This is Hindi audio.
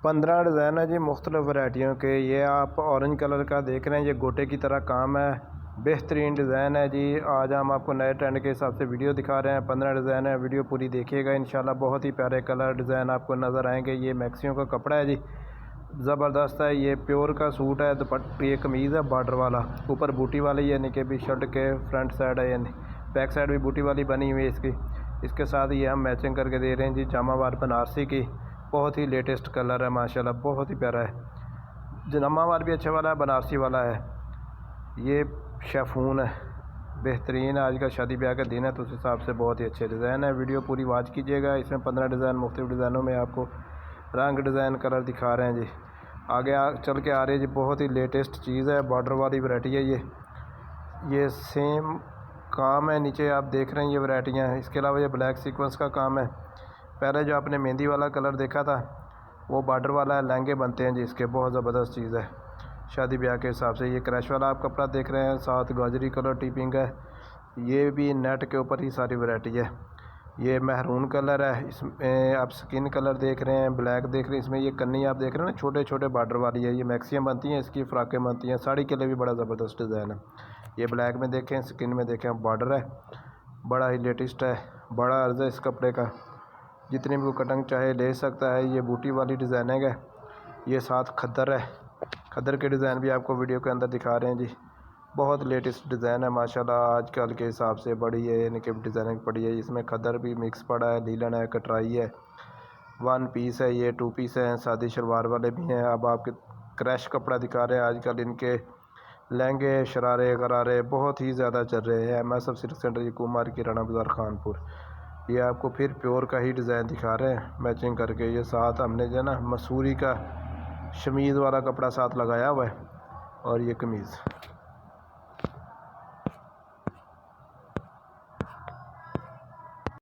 15 डिज़ाइन है जी मुख्तलिफ़ वैराइटियों के। ये आप ऑरेंज कलर का देख रहे हैं, ये गोटे की तरह काम है, बेहतरीन डिज़ाइन है जी। आज हम आपको नए ट्रेंड के हिसाब से वीडियो दिखा रहे हैं। 15 डिज़ाइन है, वीडियो पूरी देखिएगा इंशाल्लाह। बहुत ही प्यारे कलर डिज़ाइन आपको नज़र आएंगे। ये मैक्सियों का कपड़ा है जी, ज़बरदस्त है। ये प्योर का सूट है, दुपट्टा ये कमीज़ है बॉर्डर वाला, ऊपर बूटी वाली, यानी कि भी शर्ट के फ्रंट साइड है, यानी बैक साइड भी बूटी वाली बनी हुई है इसकी। इसके साथ ये हम मैचिंग करके दे रहे हैं जी, जामावार बनारसी की। बहुत ही लेटेस्ट कलर है माशाल्लाह, बहुत ही प्यारा है। जामावार भी अच्छा वाला है, बनारसी वाला है। ये शेफून है, बेहतरीन। आज का शादी ब्याह का दिन है तो उस हिसाब से बहुत ही अच्छे डिज़ाइन है। वीडियो पूरी वॉच कीजिएगा। इसमें 15 डिज़ाइन मुख्तलिफ डिज़ाइनों में आपको रंग डिज़ाइन कलर दिखा रहे हैं जी। आगे चल के आ रही है जी, बहुत ही लेटेस्ट चीज़ है, बॉर्डर वाली वैरायटी है ये सेम काम है। नीचे आप देख रहे हैं ये वैरायटियाँ हैं। इसके अलावा ये ब्लैक सीक्वेंस का काम है। पहले जो आपने मेहंदी वाला कलर देखा था वो बॉर्डर वाला है, लहंगे बनते हैं जी इसके, बहुत ज़बरदस्त चीज़ है शादी ब्याह के हिसाब से। ये क्रैश वाला आप कपड़ा देख रहे हैं, साथ गाजरी कलर टिपिंग है। ये भी नेट के ऊपर ही सारी वैरायटी है। ये महरून कलर है, इसमें आप स्किन कलर देख रहे हैं, ब्लैक देख रहे हैं। इसमें ये कन्नी आप देख रहे हैं ना, छोटे छोटे बॉर्डर वाली है। ये मैक्सियाँ बनती हैं, इसकी फ़्राकें बनती हैं। साड़ी के लिए भी बड़ा ज़बरदस्त डिज़ाइन है। ये ब्लैक में देखें, स्किन में देखें, बॉर्डर है, बड़ा ही लेटेस्ट है, बड़ा अर्ज़ है इस कपड़े का। जितनी भी वो कटिंग चाहे ले सकता है। ये बूटी वाली डिज़ाइनिंग है। ये साथ खद्दर है, खद्दर के डिज़ाइन भी आपको वीडियो के अंदर दिखा रहे हैं जी। बहुत लेटेस्ट डिज़ाइन है माशाल्लाह, आजकल के हिसाब से बड़ी है, यानी कि डिज़ाइनिंग पड़ी है। इसमें खद्दर भी मिक्स पड़ा है, लीलन है, कटराई है, 1 पीस है, ये 2 पीस है, शादी शलवार वाले भी हैं। अब आपके क्रैश कपड़ा दिखा रहे हैं। आजकल इनके लहंगे शरारे गरारे बहुत ही ज़्यादा चल रहे हैं। MSF सिल्क सेंटर कुमार की राना बाज़ार खानपुर। ये आपको फिर प्योर का ही डिज़ाइन दिखा रहे हैं मैचिंग करके। ये साथ हमने जो है ना मसूरी का शमीज़ वाला कपड़ा साथ लगाया हुआ है, और ये कमीज़।